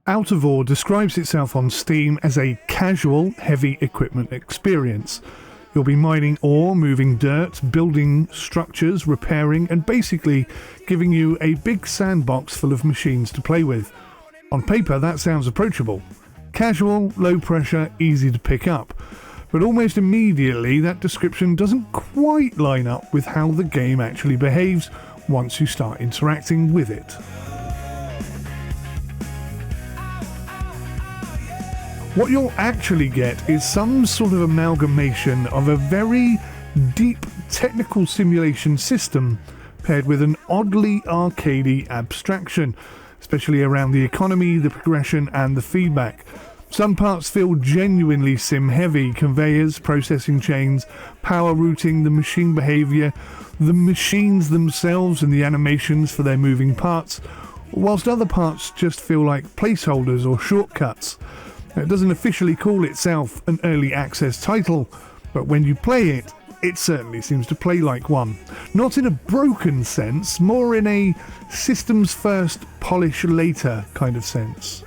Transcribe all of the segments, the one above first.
Out-of-Ore describes itself on Steam as a casual, heavy equipment experience. You'll be mining ore, moving dirt, building structures, repairing, and basically giving you a big sandbox full of machines to play with. On paper, that sounds approachable. Casual, low pressure, easy to pick up. But almost immediately, that description doesn't quite line up with how the game actually behaves once you start interacting with it. What you'll actually get is some sort of amalgamation of a very deep technical simulation system paired with an oddly arcadey abstraction, especially around the economy, the progression and the feedback. Some parts feel genuinely sim-heavy: conveyors, processing chains, power routing, the machine behaviour, the machines themselves and the animations for their moving parts, whilst other parts just feel like placeholders or shortcuts. It doesn't officially call itself an early access title, but when you play it, it certainly seems to play like one. Not in a broken sense, more in a systems first, polish later kind of sense.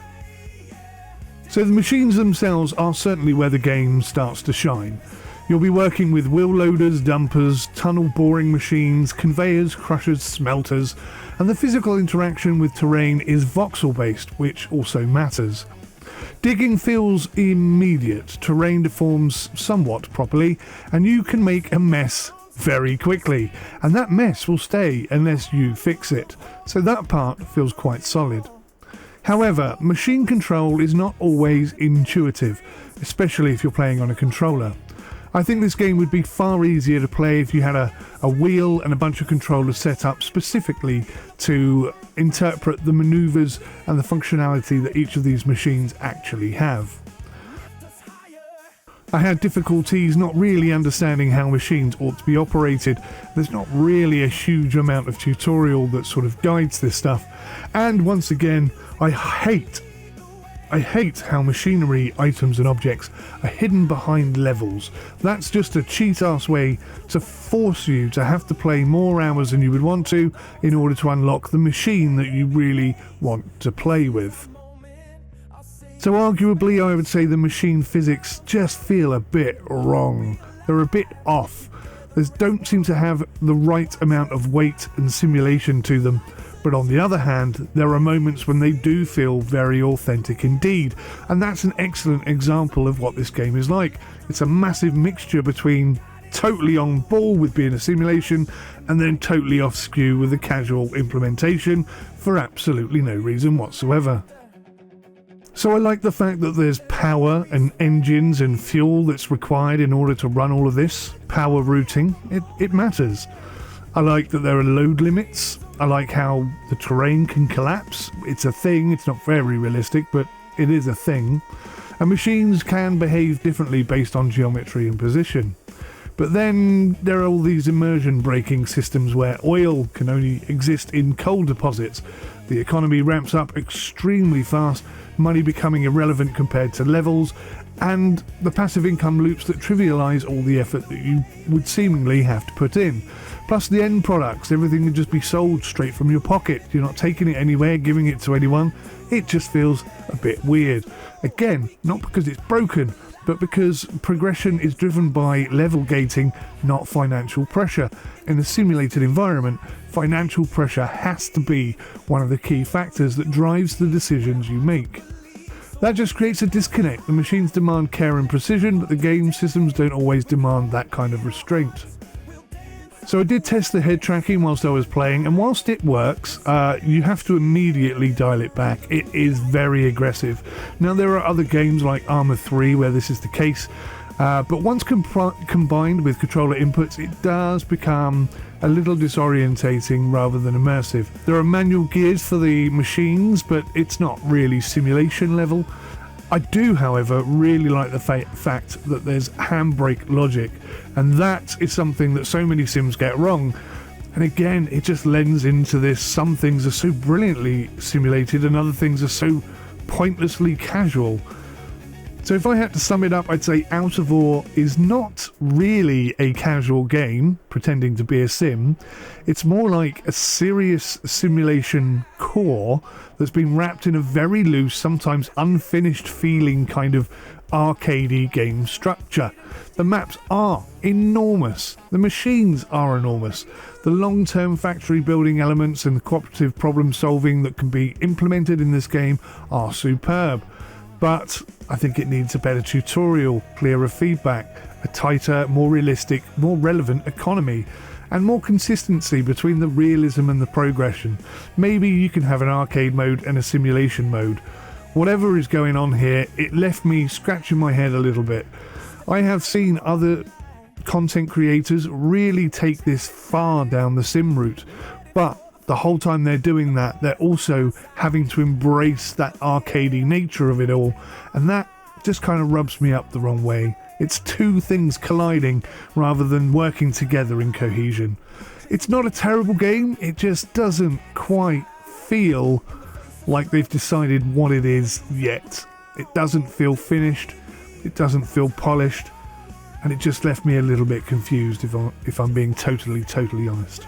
So the machines themselves are certainly where the game starts to shine. You'll be working with wheel loaders, dumpers, tunnel boring machines, conveyors, crushers, smelters, and the physical interaction with terrain is voxel based, which also matters. Digging feels immediate, terrain deforms somewhat properly, and you can make a mess very quickly, and that mess will stay unless you fix it, so that part feels quite solid. However, machine control is not always intuitive, especially if you're playing on a controller. I think this game would be far easier to play if you had a wheel and a bunch of controllers set up specifically to interpret the maneuvers and the functionality that each of these machines actually have. I had difficulties not really understanding how machines ought to be operated. There's not really a huge amount of tutorial that sort of guides this stuff. And once again, I hate how machinery, items and objects are hidden behind levels. That's just a cheat-ass way to force you to have to play more hours than you would want to in order to unlock the machine that you really want to play with. So arguably I would say the machine physics just feel a bit wrong. They're a bit off. They don't seem to have the right amount of weight and simulation to them. But on the other hand, there are moments when they do feel very authentic indeed, and that's an excellent example of what this game is like. It's a massive mixture between totally on ball with being a simulation and then totally off skew with a casual implementation for absolutely no reason whatsoever. So I like the fact that there's power and engines and fuel that's required in order to run all of this. Power routing, it matters. I like that there are load limits. I like how the terrain can collapse. It's a thing, it's not very realistic, but it is a thing. And machines can behave differently based on geometry and position. But then there are all these immersion braking systems where oil can only exist in coal deposits. The economy ramps up extremely fast, money becoming irrelevant compared to levels, and the passive income loops that trivialise all the effort that you would seemingly have to put in. Plus the end products, everything can just be sold straight from your pocket. You're not taking it anywhere, giving it to anyone. It just feels a bit weird. Again, not because it's broken, but because progression is driven by level gating, not financial pressure. In a simulated environment, financial pressure has to be one of the key factors that drives the decisions you make. That just creates a disconnect. The machines demand care and precision, but the game systems don't always demand that kind of restraint. So I did test the head tracking whilst I was playing, and whilst it works, you have to immediately dial it back. It is very aggressive. Now there are other games like Arma 3 where this is the case, but once combined with controller inputs, it does become a little disorientating rather than immersive. There are manual gears for the machines, but it's not really simulation level. I do, however, really like the fact that there's handbrake logic, and that is something that so many sims get wrong. And again, it just lends into this: some things are so brilliantly simulated and other things are so pointlessly casual. So if I had to sum it up, I'd say Out of Ore is not really a casual game pretending to be a sim. It's more like a serious simulation core that's been wrapped in a very loose, sometimes unfinished feeling kind of arcadey game structure. The maps are enormous. The machines are enormous. The long-term factory building elements and the cooperative problem solving that can be implemented in this game are superb. But I think it needs a better tutorial, clearer feedback, a tighter, more realistic, more relevant economy, and more consistency between the realism and the progression. Maybe you can have an arcade mode and a simulation mode. Whatever is going on here, it left me scratching my head a little bit. I have seen other content creators really take this far down the sim route, but the whole time they're doing that, they're also having to embrace that arcadey nature of it all, and that just kind of rubs me up the wrong way. It's two things colliding rather than working together in cohesion. It's not a terrible game, it just doesn't quite feel like they've decided what it is yet. It doesn't feel finished, it doesn't feel polished, and it just left me a little bit confused if I'm being totally honest.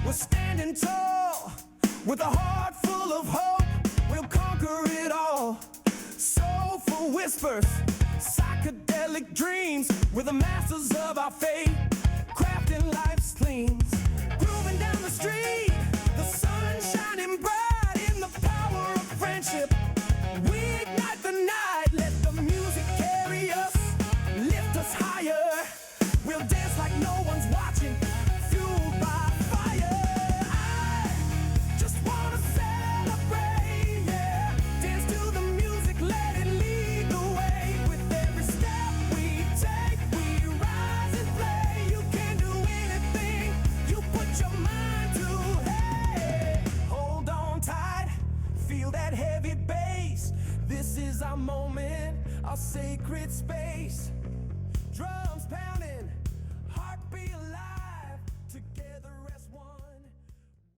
We're standing tall with a heart full of hope. We'll conquer it all. Soulful whispers, psychedelic dreams. We're the masters of our fate, crafting life's themes. Grooving down the street, the sun shining bright in the power of friendship. We ignite the night, let the music carry us, lift us higher. We'll dance like no one's watching, fueled by fire. I just wanna celebrate, yeah. Dance to the music, let it lead the way. With every step we take, we rise and play. You can do anything you put your mind to. Hey, hold on tight, feel that heavy bass. This is our moment, our sacred space. Drums pounding.